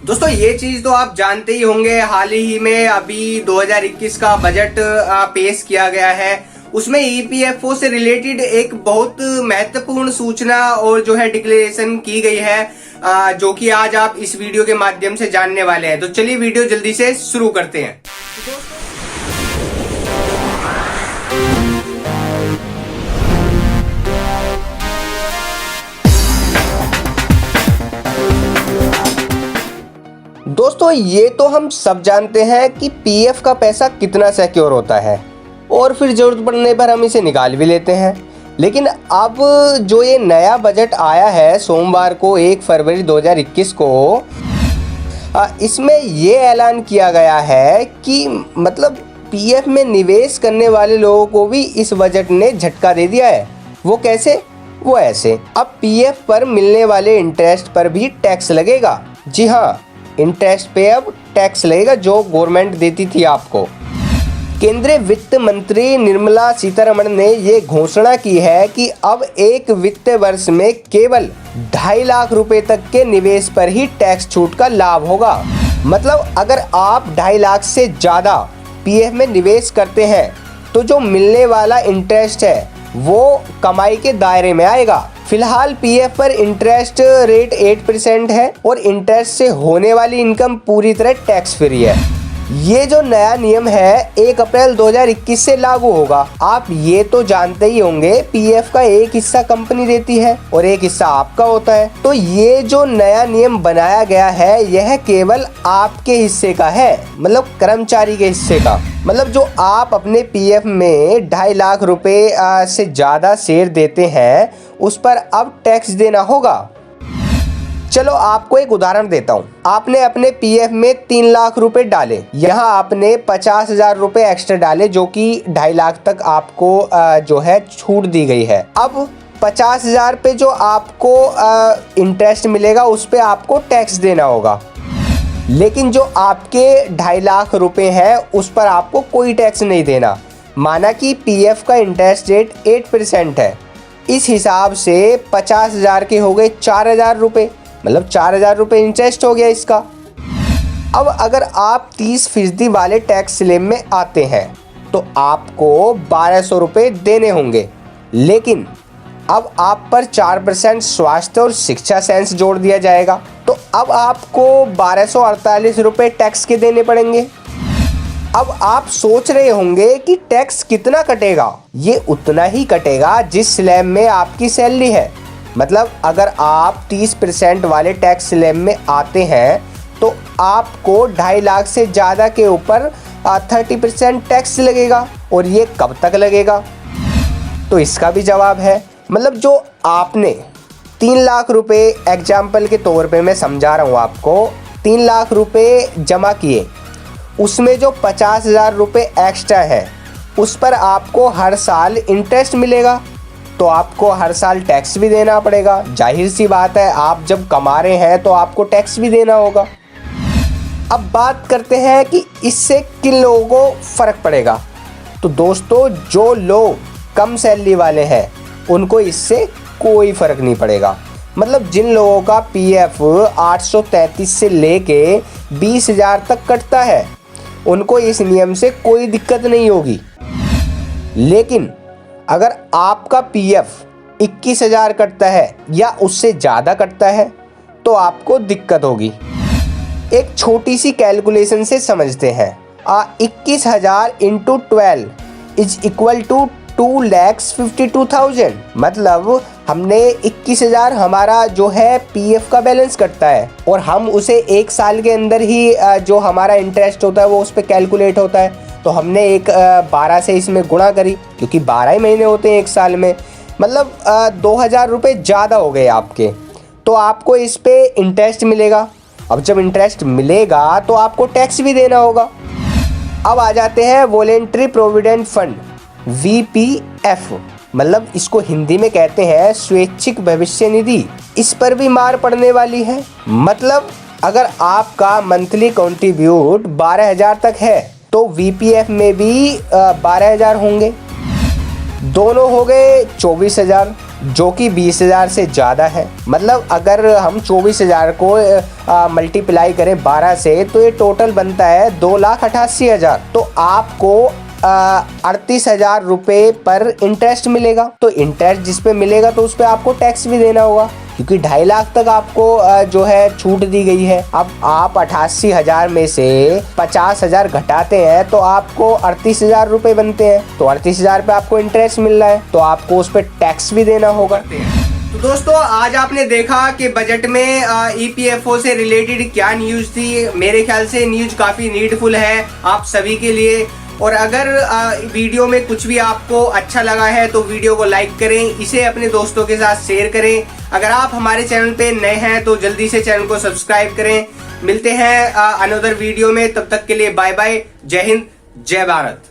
दोस्तों ये चीज तो आप जानते ही होंगे, हाल ही में अभी 2021 का बजट पेश किया गया है। उसमें ईपीएफओ से रिलेटेड एक बहुत महत्वपूर्ण सूचना और जो है डिक्लेरेशन की गई है, जो कि आज आप इस वीडियो के माध्यम से जानने वाले हैं। तो चलिए वीडियो जल्दी से शुरू करते हैं। दोस्तों ये तो हम सब जानते हैं कि पीएफ का पैसा कितना सिक्योर होता है और फिर जरूरत पड़ने पर हम इसे निकाल भी लेते हैं। लेकिन अब जो ये नया बजट आया है सोमवार को 1 फरवरी 2021 को, इसमें ये ऐलान किया गया है कि मतलब पीएफ में निवेश करने वाले लोगों को भी इस बजट ने झटका दे दिया है। वो कैसे? वो ऐसे, अब पीएफ पर मिलने वाले इंटरेस्ट पर भी टैक्स लगेगा। जी हाँ, इंटरेस्ट पे अब टैक्स लगेगा जो गवर्नमेंट देती थी आपको। केंद्रीय वित्त मंत्री निर्मला सीतारमण ने ये घोषणा की है कि अब एक वित्त वर्ष में केवल 2.5 लाख रुपए तक के निवेश पर ही टैक्स छूट का लाभ होगा। मतलब अगर आप 2.5 लाख से ज़्यादा पीएफ में निवेश करते हैं तो जो मिलने वाला इंटरेस्ट है वो कमाई के दायरे में आएगा। फिलहाल पीएफ पर इंटरेस्ट रेट 8% है और इंटरेस्ट से होने वाली इनकम पूरी तरह टैक्स फ्री है। ये जो नया नियम है 1 अप्रैल 2021 से लागू होगा। आप ये तो जानते ही होंगे पीएफ का एक हिस्सा कंपनी देती है और एक हिस्सा आपका होता है। तो ये जो नया नियम बनाया गया है यह केवल आपके हिस्से का है, मतलब कर्मचारी के हिस्से का। मतलब जो आप अपने पीएफ में 2.5 लाख रुपए से ज़्यादा शेयर देते हैं उस पर अब टैक्स देना होगा। चलो आपको एक उदाहरण देता हूँ। आपने अपने पीएफ में 3 लाख रुपए डाले, यहाँ आपने 50,000 रुपए एक्स्ट्रा डाले जो कि 2.5 लाख तक आपको जो है छूट दी गई है। अब 50,000 पे जो आपको इंटरेस्ट मिलेगा उस पे आपको टैक्स देना होगा। लेकिन जो आपके 2.5 लाख रुपए हैं उस पर आपको कोई टैक्स नहीं देना। माना कि पीएफ का इंटरेस्ट रेट 8% है, इस हिसाब से 50,000 के हो गए 4,000 रुपये, मतलब 4,000 रुपये इंटरेस्ट हो गया इसका। अब अगर आप 30% वाले टैक्स स्लैब में आते हैं तो आपको 1,200 रुपये देने होंगे। लेकिन अब आप पर 4% स्वास्थ्य और शिक्षा सेंस जोड़ दिया जाएगा तो अब आपको 1,248 रुपये टैक्स के देने पड़ेंगे। अब आप सोच रहे होंगे कि टैक्स कितना कटेगा। ये उतना ही कटेगा जिस स्लैब में आपकी सैलरी है। मतलब अगर आप 30% वाले टैक्स स्लैब में आते हैं तो आपको 2.5 लाख से ज़्यादा के ऊपर 30% टैक्स लगेगा। और ये कब तक लगेगा? तो इसका भी जवाब है। मतलब जो आपने 3 लाख रुपए, एग्जाम्पल के तौर पे मैं समझा रहा हूँ आपको, 3 लाख रुपए जमा किए, उसमें जो 50,000 रुपये एक्स्ट्रा है उस पर आपको हर साल इंटरेस्ट मिलेगा तो आपको हर साल टैक्स भी देना पड़ेगा। जाहिर सी बात है, आप जब कमा रहे हैं तो आपको टैक्स भी देना होगा। अब बात करते हैं कि इससे किन लोगों को फ़र्क पड़ेगा। तो दोस्तों जो लोग कम सैलरी वाले हैं उनको इससे कोई फ़र्क नहीं पड़ेगा। मतलब जिन लोगों का पीएफ 833 से लेके 20,000 तक कटता है उनको इस नियम से कोई दिक्कत नहीं होगी। लेकिन अगर आपका पीएफ 21,000 कटता है या उससे ज़्यादा कटता है तो आपको दिक्कत होगी। एक छोटी सी कैलकुलेशन से समझते हैं। 21,000 इंटू 12 इज इक्वल टू 2,52,000। मतलब हमने 21,000 हमारा जो है पीएफ का बैलेंस कटता है और हम उसे 1 साल के अंदर ही जो हमारा इंटरेस्ट होता है वो उस पर कैलकुलेट होता है। तो हमने 12 से इसमें गुणा करी क्योंकि 12 ही महीने होते हैं 1 साल में। मतलब 2,000 रुपये ज़्यादा हो गए आपके, तो आपको इस पे इंटरेस्ट मिलेगा। अब जब इंटरेस्ट मिलेगा तो आपको टैक्स भी देना होगा। अब आ जाते हैं वॉलेंट्री प्रोविडेंट फंड, वीपीएफ। मतलब इसको हिंदी में कहते हैं स्वैच्छिक भविष्य निधि। इस पर भी मार पड़ने वाली है। मतलब अगर आपका मंथली कंट्रीब्यूट 12,000 तक है तो वीपीएफ में भी 12,000 होंगे। दोनों हो गए 24,000। जो कि 20,000 से ज़्यादा है। मतलब अगर हम 24,000 को मल्टीप्लाई करें 12 से तो ये टोटल बनता है 2,88,000। तो आपको 38,000 रुपये पर इंटरेस्ट मिलेगा। तो इंटरेस्ट जिस पे मिलेगा तो उस पर आपको टैक्स भी देना होगा, क्योंकि 2.5 लाख तक आपको जो है छूट दी गई है। अब आप 88,000 में से 50,000 घटाते हैं तो आपको 38,000 रुपये बनते हैं। तो 38,000 पे आपको इंटरेस्ट मिल रहा है, तो आपको उस पर टैक्स भी देना होगा। तो दोस्तों, आज आपने देखा कि बजट में ईपीएफओ से रिलेटेड क्या न्यूज़ थी। मेरे ख्याल से न्यूज़ काफ़ी नीडफुल है आप सभी के लिए। और अगर वीडियो में कुछ भी आपको अच्छा लगा है तो वीडियो को लाइक करें, इसे अपने दोस्तों के साथ शेयर करें। अगर आप हमारे चैनल पे नए हैं तो जल्दी से चैनल को सब्सक्राइब करें। मिलते हैं अनदर वीडियो में, तब तक के लिए बाय बाय। जय हिंद, जय भारत।